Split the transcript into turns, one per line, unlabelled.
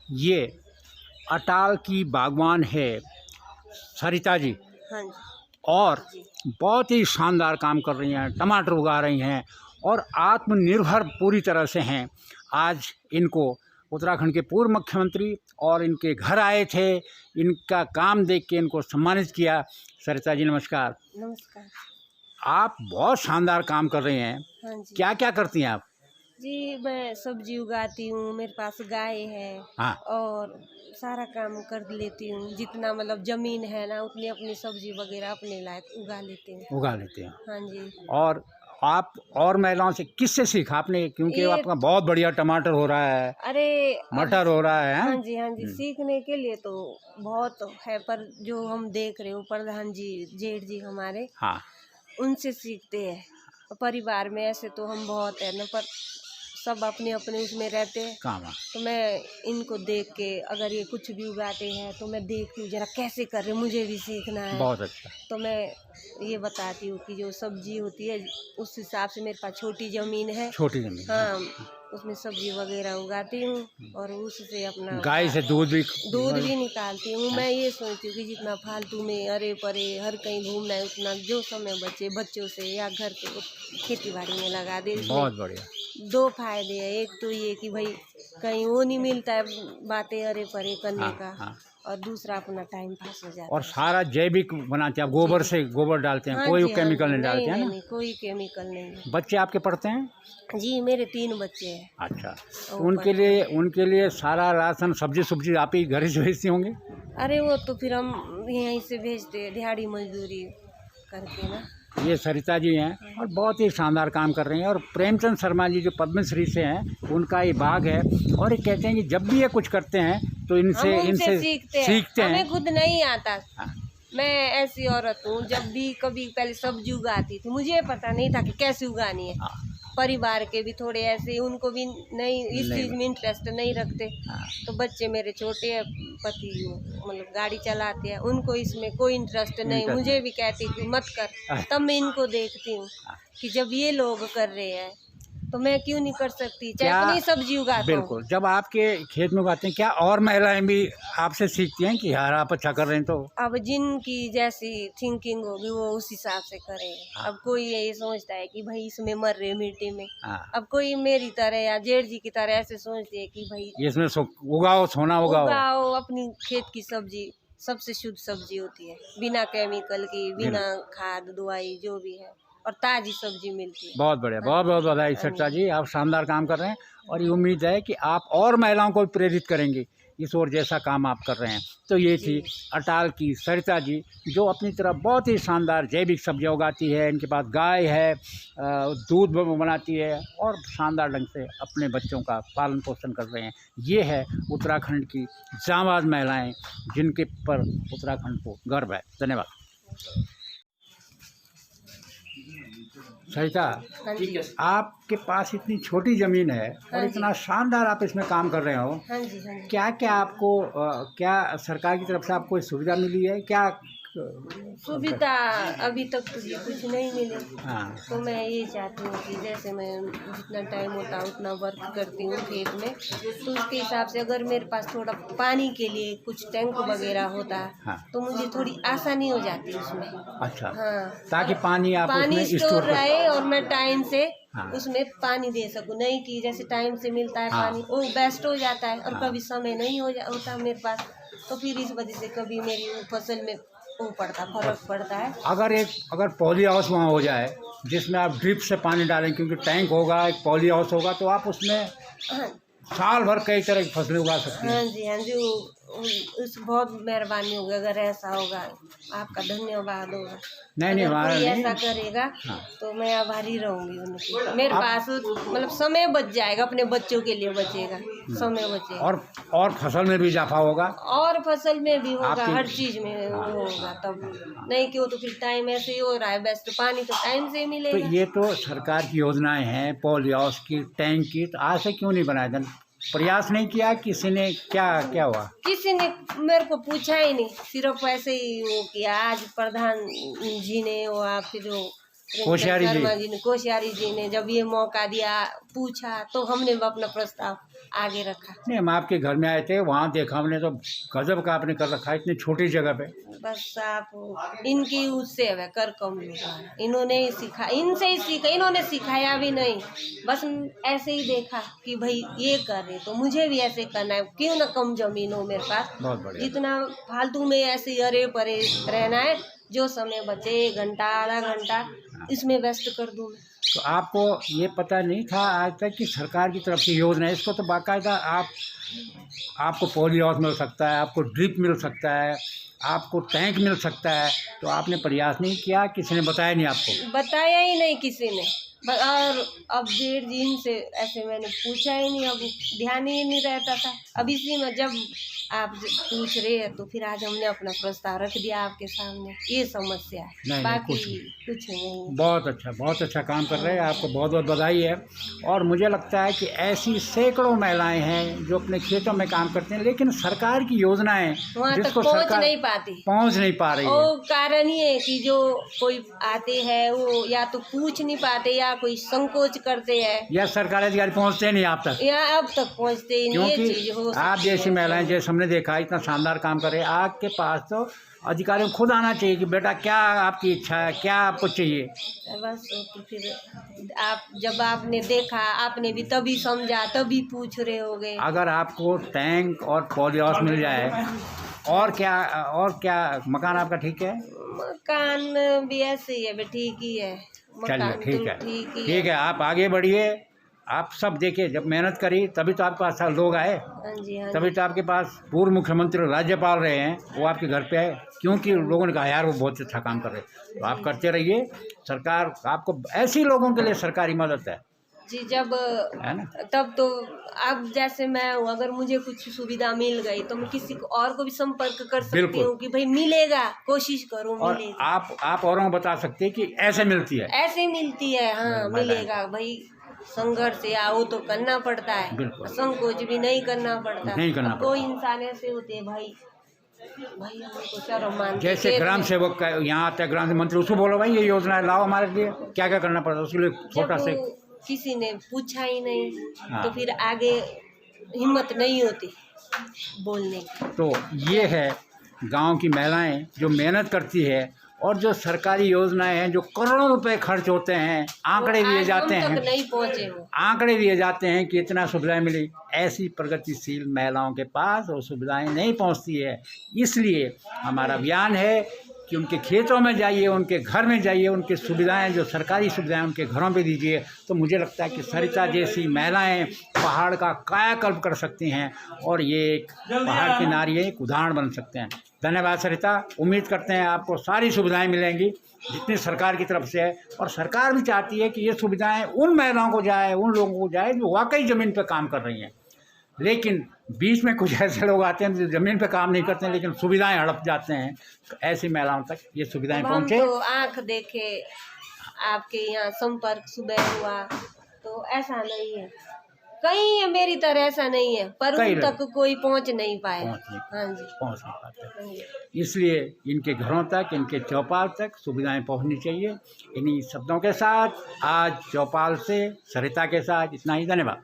ये अटाल की बागवान है सरिता जी,
हाँ जी।
और
जी।
बहुत ही शानदार काम कर रही हैं, टमाटर उगा रही हैं और आत्मनिर्भर पूरी तरह से हैं। आज इनको उत्तराखंड के पूर्व मुख्यमंत्री और इनके घर आए थे, इनका काम देख के इनको सम्मानित किया। सरिता जी नमस्कार।
नमस्कार।
आप बहुत शानदार काम कर रही हैं।
हाँ जी।
क्या क्या करती हैं आप?
जी, मैं सब्जी उगाती हूँ, मेरे पास गाय है
हाँ।
और सारा काम कर लेती हूँ। जितना मतलब ज़मीन है ना, उतनी अपनी सब्जी वगैरह अपने लायक उगा लेती हूँ।
उगा लेते हैं।
हाँ जी।
और आप और महिलाओं से किससे सीखा आपने? क्योंकि
ये
आपका बहुत बढ़िया टमाटर हो रहा है,
अरे
मटर हो रहा है।
हाँ जी, हाँ जी।
हुँ।
सीखने के लिए तो बहुत है, पर जो हम देख रहे हो प्रधान जी, जेठ जी हमारे,
हाँ।
उनसे सीखते हैं। परिवार में ऐसे तो हम बहुत है ना, पर सब अपने अपने उसमें रहते हैं।
काम है।
तो मैं इनको देख के, अगर ये कुछ भी उगाते हैं तो मैं देखती हूँ जरा कैसे कर रहे, मुझे भी सीखना है।
बहुत अच्छा।
तो मैं ये बताती हूँ कि जो सब्जी होती है उस हिसाब से, मेरे पास छोटी ज़मीन है।
छोटी ज़मीन।
हाँ, उसमें सब्जी वगैरह उगाती हूँ और उससे अपना
गाय से दूध
दूध भी निकालती हूँ। मैं ये सोचती हूँ कि जितना फालतू में अरे परे हर कहीं घूमना है, उतना जो समय बचे बच्चों से या घर के खेती बाड़ी में लगा दे। इसमें
बहुत बढ़िया।
दो फायदे हैं। एक तो ये कि भाई कहीं वो नहीं मिलता है बातें अरे परे करने
हाँ,
का,
हाँ।
और दूसरा अपना टाइम पास हो जाता
और
है।
सारा जैविक बनाते हैं आप, गोबर
जी।
से गोबर डालते हैं,
हाँ
कोई
जी, हाँ
केमिकल
जी।
नहीं डालते हैं
नहीं,
ना?
नहीं, कोई केमिकल नहीं है।
बच्चे आपके पढ़ते हैं?
जी, मेरे 3 बच्चे हैं।
अच्छा। तो
वो
उनके
पढ़ते हैं।
लिए उनके लिए सारा राशन सब्जी आप ही घर से भेजती होंगी?
अरे वो तो फिर हम यहीं से भेजते हैं, दिहाड़ी मजदूरी करके ना।
ये सरिता जी हैं और बहुत ही शानदार काम कर रही हैं। और प्रेमचंद शर्मा जी जो पद्मश्री से हैं, उनका ये बाग है। और ये कहते हैं कि जब भी ये कुछ करते हैं तो
हम
इनसे
उनसे
इनसे सीखते हैं।
हमें खुद नहीं आता।
हाँ।
मैं ऐसी औरत हूँ, जब भी कभी पहले सब्जी उगाती थी, मुझे पता नहीं था कि कैसे उगानी है।
हाँ।
परिवार के भी थोड़े ऐसे, उनको भी नहीं इस
नहीं।
चीज़ में इंटरेस्ट नहीं रखते।
हाँ।
तो बच्चे मेरे छोटे हैं, पति मतलब गाड़ी चलाते हैं, उनको इसमें कोई इंटरेस्ट नहीं।
इंटरेस्ट
मुझे
नहीं।
भी कहती थी मत कर,
हाँ।
तब मैं इनको देखती हूँ
हाँ।
कि जब ये लोग कर रहे हैं तो मैं क्यों नहीं कर सकती, चाहे
क्या
इतनी सब्जी उगाता हूँ।
बिल्कुल, जब आपके खेत में उगाते हैं, क्या और महिलाएं भी आपसे सीखती हैं कि यार आप अच्छा कर रहे हैं? तो
अब जिनकी जैसी थिंकिंग होगी वो उस हिसाब से करेंगे।
हाँ।
अब कोई यही सोचता है कि भाई इसमें मर रहे मिट्टी में,
हाँ,
अब कोई मेरी तरह या जेठ जी की तरह ऐसे सोचते है कि भाई
इसमें उगाओ, सोना उगाओ।
उगाओ अपनी खेत की सब्जी। सबसे शुद्ध सब्जी होती है, बिना केमिकल की, बिना खाद दवाई जो भी है, और ताजी सब्जी मिलती है।
बहुत बढ़िया,
हाँ
बहुत बहुत
जी,
बधाई
हाँ
सरिता
जी।
जी, आप शानदार काम कर रहे हैं। और ये उम्मीद है कि आप और महिलाओं को भी प्रेरित करेंगे इस ओर, जैसा काम आप कर रहे हैं। तो ये थी अटाल की सरिता जी, जो अपनी तरफ बहुत ही शानदार जैविक सब्जियां उगाती है। इनके पास गाय है, दूध बनाती है और शानदार ढंग से अपने बच्चों का पालन पोषण कर रहे हैं। ये है उत्तराखंड की जांबाज महिलाएं, जिनके पर उत्तराखंड को गर्व है। धन्यवाद। सरिता,
हाँ जी,
आपके पास इतनी छोटी ज़मीन है
हाँ
और
जी।
इतना शानदार आप इसमें काम कर रहे हो।
हाँ जी, हाँ जी।
क्या क्या आपको क्या सरकार की तरफ से आपको कोई सुविधा मिली है क्या?
सुविधा अभी तक तो जी कुछ नहीं मिले।
हाँ।
तो मैं ये चाहती हूँ कि जैसे मैं जितना टाइम होता है उतना वर्क करती हूँ खेत में, तो उसके हिसाब से अगर मेरे पास थोड़ा पानी के लिए कुछ टैंक वगैरह होता
हाँ।
तो मुझे थोड़ी आसानी हो जाती उसमें।
अच्छा।
हाँ,
ताकि पानी आप
पानी
उसमें
स्टोर
स्टोर कर।
रहे और मैं टाइम से
हाँ।
उसमें पानी दे सकूँ। नहीं कि जैसे टाइम से मिलता है
हाँ।
पानी, वो बेस्ट हो जाता है, और
हाँ।
कभी समय नहीं होता मेरे पास, तो फिर इस वजह से कभी मेरी फसल में वो फर्क पड़ता है।
अगर पॉली हाउस वहाँ हो जाए जिसमें आप ड्रिप से पानी डालें, क्योंकि टैंक होगा, एक पॉली हाउस होगा, तो आप उसमें
हाँ,
साल भर कई तरह की फसलें उगा सकती हैं।
हाँ जी, हाँ जी। उस बहुत मेहरबानी होगी अगर ऐसा होगा, आपका धन्यवाद होगा।
नहीं
अगर
हमारा
कोई
नहीं।
ऐसा करेगा
हाँ।
तो मैं आभारी रहूंगी उनकी। मेरे पास मतलब समय बच जाएगा, अपने बच्चों के लिए बचेगा, समय बचेगा।
और फसल में भी इजाफा होगा।
और फसल में भी होगा,
आपकी।
हर चीज में वो होगा। तब नहीं कि वो तो फिर टाइम ऐसे ही हो रहा है, बेस्ट पानी तो टाइम से ही
तो
मिलेगा।
ये तो सरकार की योजनाएं हैं, पॉली हाउस की, टैंक की, तो आज से क्यों नहीं बनाया था? प्रयास नहीं किया किसी ने? क्या क्या हुआ?
किसी ने मेरे को पूछा ही नहीं, सिर्फ ऐसे ही वो किया। आज प्रधान जी ने, वो फिर जो
कोश्यारी जी।
शर्मा जी ने, कोश्यारी जी ने जब ये मौका दिया, पूछा, तो हमने भी अपना प्रस्ताव आगे रखा।
नहीं, हम आपके घर में आए थे, वहाँ देखा हमने तो गजब का आपने कर रखा है इतनी छोटी जगह पे।
बस आप इनकी उससे है कर कम लोग, इन्होंने ही सीखा, इनसे ही सीखा, इन्होंने सिखाया भी नहीं, बस ऐसे ही देखा कि भाई ये कर रहे तो मुझे भी ऐसे करना है, क्यों ना कम जमीन हो मेरे पास,
बहुत बढ़िया।
जितना फालतू में ऐसे अरे परे रहना है, जो समय बचे 1 घंटा आधा घंटा इसमें व्यस्त कर दूँ।
तो आपको ये पता नहीं था आज तक कि सरकार की तरफ से योजना है, इसको तो बाकायदा आपको पॉली हाउस मिल सकता है, आपको ड्रिप मिल सकता है, आपको टैंक मिल सकता है, तो आपने प्रयास नहीं किया, किसी ने बताया नहीं आपको?
बताया ही नहीं किसी ने। और अब 1.5 दिन से ऐसे मैंने पूछा ही नहीं, अब ध्यान ही नहीं रहता था। अब इसी में जब आप पूछ रहे हैं तो फिर आज हमने अपना प्रस्ताव रख दिया आपके सामने। ये समस्या है,
नहीं,
बाकी
कुछ
नहीं है।
बहुत अच्छा काम कर रहे हैं, आपको बहुत बहुत बधाई है। और मुझे लगता है कि ऐसी सैकड़ों महिलाएं हैं जो अपने खेतों में काम करते हैं, लेकिन सरकार की योजनाएं
वहाँ तक
जिसको
पहुँच
सरकार पहुँच नहीं पा रही है।
और कारण ये है कि जो कोई आते हैं वो या तो पूछ नहीं पाते, या कोई संकोच करते हैं,
या सरकारी अधिकारी पहुँचते नहीं आप तक,
या अब तक पहुँचते ही नहीं। ये चीज हो
आप जैसी महिलाएं जैसे हमने देखा इतना शानदार काम कर रहे हैं, आपके पास तो अधिकारियों को खुद आना चाहिए कि बेटा क्या आपकी इच्छा है, क्या आपको चाहिए।
बस तो फिर आप जब आपने देखा, आपने भी तभी समझा, तभी पूछ रहे होगे।
अगर आपको टैंक और पॉली हाउस मिल जाए और क्या मकान आपका ठीक है?
मकान भी ऐसे ही है, ठीक ही है।
चलिए
मकान
ठीक
तो
है,
ठीक ही
ठीक है, आप आगे बढ़िए। आप सब देखिए, जब मेहनत करी तभी तो आपके पास लोग आए,
हाँ जी, हाँ
तभी
जी।
तो आपके पास पूर्व मुख्यमंत्री और राज्यपाल रहे हैं, वो आपके घर पे आए, क्योंकि लोगों ने कहा यार वो बहुत अच्छा काम कर रहे हैं। तो आप करते रहिए, सरकार आपको ऐसे लोगों के लिए सरकारी मदद है
जी, जब
ना?
तब तो अब जैसे मैं हूँ, अगर मुझे कुछ सुविधा मिल गई तो मैं किसी को और को भी संपर्क कर सकती
बिल्कुल।
हूँ कि भाई मिलेगा, कोशिश करो
और
मिलेगा।
आप औरों को बता सकते हैं कि ऐसे मिलती है।
ऐसे मिलती है, हाँ मिलेगा भाई। संघर्ष या वो तो करना पड़ता है,
बिल्कुल।
संकोच भी नहीं करना पड़ता।
नहीं करना
अब कोई इंसान ऐसे होते हैं भाई हमको शर्म मानते,
जैसे ग्राम सेवक का यहाँ आता है, ग्राम मंत्री, उसको बोलो भाई ये योजना है, लाओ हमारे लिए, क्या क्या करना पड़ता है उसके लिए, छोटा से।
किसी ने पूछा ही नहीं
हाँ।
तो फिर आगे हिम्मत नहीं होती बोलने की।
तो ये है गांव की महिलाएं जो मेहनत करती है, और जो सरकारी योजनाएं हैं जो करोड़ों रुपए खर्च होते हैं, आंकड़े दिए जाते हैं,
नहीं पहुंचे वो
आंकड़े दिए जाते हैं कि इतना सुविधाएं मिली, ऐसी प्रगतिशील महिलाओं के पास वो सुविधाएं नहीं पहुंचती है। इसलिए हमारा अभियान है कि उनके खेतों में जाइए, उनके घर में जाइए, उनकी सुविधाएं जो सरकारी सुविधाएं उनके घरों पे दीजिए। तो मुझे लगता है कि सरिता जैसी महिलाएं पहाड़ का कायाकल्प कर सकती हैं, और ये एक पहाड़ की नारी एक उदाहरण बन सकते हैं। धन्यवाद सरिता, उम्मीद करते हैं आपको सारी सुविधाएं मिलेंगी जितनी सरकार की तरफ से है, और सरकार भी चाहती है कि ये सुविधाएं उन महिलाओं को जाए, उन लोगों को जाए जो वाकई ज़मीन पर काम कर रही हैं। लेकिन बीच में कुछ ऐसे लोग आते हैं जो ज़मीन पे काम नहीं करते हैं लेकिन सुविधाएं हड़प जाते हैं, तो ऐसी महिलाओं तक ये सुविधाएं पहुँचे।
तो आंख देखे आपके यहाँ संपर्क सुबह हुआ तो ऐसा नहीं है, कहीं मेरी तरह ऐसा नहीं है, पर उन तक कोई पहुँच नहीं पाया। हाँ जी,
पहुँच नहीं पाते। इसलिए इनके घरों तक, इनके चौपाल तक सुविधाएं पहुँचनी चाहिए। इन्हीं शब्दों के साथ आज चौपाल से सरिता के साथ इतना ही। धन्यवाद।